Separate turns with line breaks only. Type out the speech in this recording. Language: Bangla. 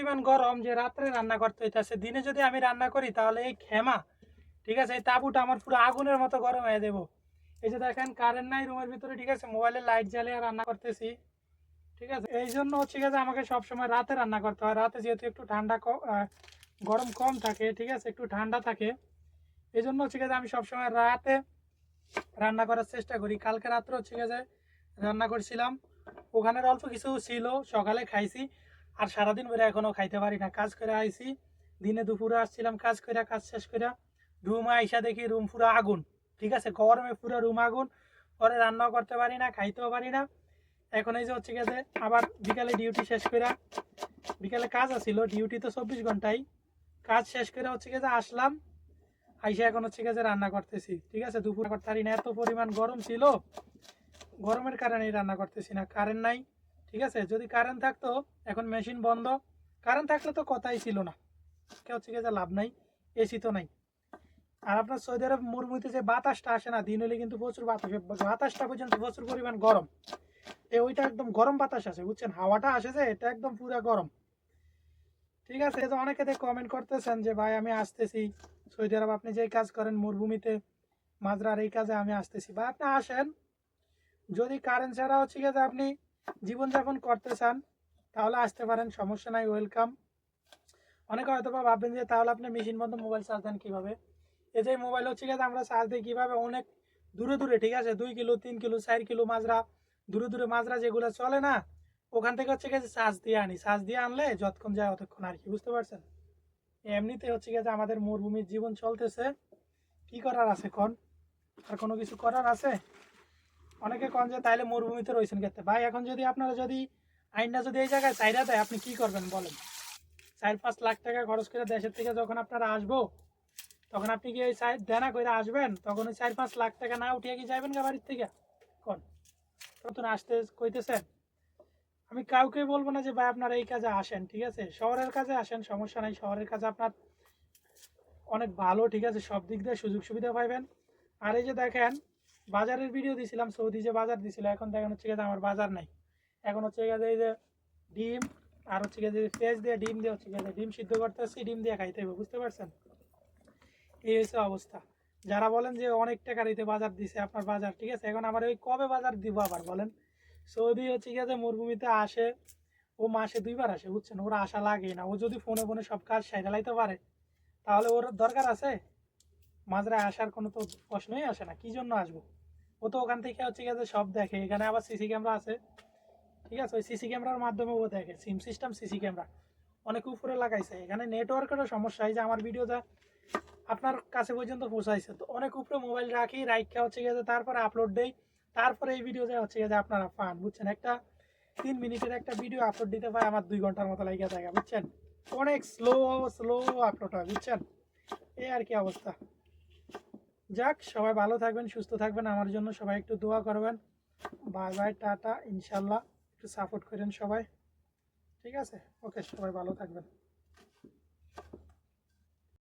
পরিমাণ গরম যে রাত্রে রান্না করতে হইতাছে। দিনে যদি আমি রান্না করি তাহলে এই খেমা, ঠিক আছে, এই তাঁবুটা আমার পুরো আগুনের মতো গরম হয়ে দেবো। এই যে দেখেন কারেন্ট নাই রুমের ভিতরে, ঠিক আছে, মোবাইলের লাইট জ্বালিয়ে রান্না করতেছি, ঠিক আছে। এই জন্য হচ্ছে গিয়ে যে আমাকে সবসময় রাতে রান্না করতে হয়। রাতে যেহেতু একটু গরম কম থাকে, ঠিক আছে, একটু ঠান্ডা থাকে, এই জন্য হচ্ছে গিয়ে যে আমি সবসময় রাতে রান্না করার চেষ্টা করি। কালকে রাত্রে হচ্ছে গিয়ে যে রান্না করছিলাম, ওখানের অল্প কিছু ছিল, সকালে খাইছি। আর সারাদিন ধরে এখনো খাইতে পারি না, কাজ করে আইছি। দিনে দুপুরে আসছিলাম কাজ করে, কাজ শেষ করে রুমে আইসা দেখি রুম পুরো আগুন, ঠিক আছে, গরমে পুরো রুম আগুন। পরে রান্নাও করতে পারি না, খাইতেও পারি না। এখন এই যে হচ্ছে গিয়ে যে আবার বিকালে ডিউটি শেষ করে, বিকালে কাজ আছিল, ডিউটি তো 24 ঘন্টাই, কাজ শেষ করে হচ্ছে গিয়ে যে আসলাম, আইসা এখন হচ্ছে গিয়ে যে রান্না করতেছি, ঠিক আছে। দুপুর করতে পারি না, এত পরিমাণ গরম ছিল, গরমের কারণে রান্না করতেছি না। কারেন্ট নাই, ঠিক আছে, যদি কারেন্ট থাকতো, এখন মেশিন বন্ধ, কারেন্ট থাকলে তো কথাই ছিল না, কেউ হচ্ছে গিয়ে যে লাভ নাই, এসি তো নাই। আর আপনার সৌদি আরব মরুভূমিতে যে বাতাসটা আসে না, দিন হলে কিন্তু প্রচুর বাতাস, বাতাসটা পর্যন্ত প্রচুর পরিমাণ গরম। ওইটা একদম গরম বাতাস আসে, বুঝছেন, হাওয়াটা আসে যে এটা একদম পুরো গরম, ঠিক আছে। তো অনেকে কমেন্ট করতেছেন যে ভাই আমি আসতেছি সৌদি আরব, আপনি যেই কাজ করেন মরুভূমিতে মাজরার, এই কাজে আমি আসতেছি। বা আপনি আসেন, যদি কারেন্ট ছাড়া হচ্ছে গিয়ে যে আপনি জীবনযাপন করতে চান তাহলে আসতে পারেন, সমস্যা নাই, ওয়েলকাম। অনেকে হয়তো বা ভাববেন যে তাহলে আপনি মেশিন বন্ধ মোবাইল চার্জ দেন কীভাবে। এই যে মোবাইল হচ্ছে গিয়ে আমরা চার্জ দিই কীভাবে, অনেক দূরে দূরে, ঠিক আছে, 2 কিলো 3 কিলো 4 কিলো মাজরা, দূরে দূরে মাজরা যেগুলো চলে না, ওখান থেকে হচ্ছে গিয়ে চার্জ দিয়ে আনি, চার্জ দিয়ে আনলে যতক্ষণ যায় অতক্ষণ আর কি, বুঝতে পারছেন। এমনিতে হচ্ছে গিয়ে যে আমাদের মরুভূমির জীবন চলতেছে, কি করার আছে কোন, আর কোনো কিছু করার আছে। অনেকে কন যে তাইলে মরুভূমিতে রয়েছেন খেতে, ভাই এখন যদি আপনারা যদি আইনটা যদি এই জায়গায় চাইরা দেয়, আপনি কি করবেন বলেন। 4-5 লাখ টাকা খরচ করে দেশের থেকে যখন আপনারা আসবো, তখন আপনি কি ওই সাইড দেনা করে আসবেন, তখন ওই 4-5 লাখ টাকা না উঠিয়ে কি যাবেন গা বাড়ির থেকে কোন, নতুন আসতে কইতেছেন। আমি কাউকে বলবো না যে ভাই আপনারা এই কাজে আসেন, ঠিক আছে, শহরের কাজে আসেন, সমস্যা নাই, শহরের কাজে আপনার অনেক ভালো, ঠিক আছে, সব দিক দিয়ে সুযোগ সুবিধা পাইবেন। আর এই যে দেখেন বাজারের ভিডিও দিছিলাম, সৌদি যে বাজার দিছিল, এখন দেখেন হচ্ছে গিয়ে আমার বাজার নাই। এখন হচ্ছে গিয়ে এই যে ডিম, আর হচ্ছে গিয়ে পেঁয়াজ দিয়ে ডিম দিয়ে হচ্ছে গিয়ে ডিম সিদ্ধ করতেছি, ডিম দিয়ে খাইতে হবে, বুঝতে পারছেন। এই হচ্ছে অবস্থা। যারা বলেন যে অনেক টাকার এতে বাজার দিছে আপনার বাজার, ঠিক আছে, এখন আমার ওই কবে বাজার দিব আবার বলেন। সৌদি হচ্ছে গিয়ে যে মরুভূমিতে আসে, ও মাসে 2 বার আসে, বুঝছেন, ওরা আশা লাগে না। ও যদি ফোনে ফোনে সব কাজ সাইডালাইতে পারে তাহলে ওর দরকার আছে মাজরায় আসার, কোনো তো প্রশ্নই আসে না, কি জন্য আসবো। ও তো ওখান থেকে হচ্ছে গিয়ে সব দেখে, এখানে আবার সিসি ক্যামেরা আছে, ঠিক আছে, ওই সিসি ক্যামেরার মাধ্যমে ও দেখে, সিম সিস্টেম সিসি ক্যামেরা অনেক উপরে লাগাইছে। এখানে নেটওয়ার্কেরও সমস্যা, এই যে আমার ভিডিওটা আপনার কাছে পর্যন্ত পৌঁছাইছে, তো অনেক উপরে মোবাইল রাখি, রাইখা হচ্ছে গিয়ে তারপরে আপলোড দেই, তারপরে এই ভিডিও যা হচ্ছে গিয়ে আপনারা পান, বুঝছেন। একটা 3 মিনিটের একটা ভিডিও আপলোড দিতে পারে আমার 2 ঘন্টার মতো লাগিয়ে থাকে, বুঝছেন, অনেক স্লো স্লো আপলোড হয়, বুঝছেন। এই আর কি অবস্থা। যাক, সবাই ভালো থাকবেন, সুস্থ থাকবেন, আমার জন্য সবাই একটু দোয়া করবেন। বাই বাই, টাটা, ইনশাল্লাহ একটু সাপোর্ট করেন সবাই, ঠিক আছে। ওকে, সবাই ভালো থাকবেন।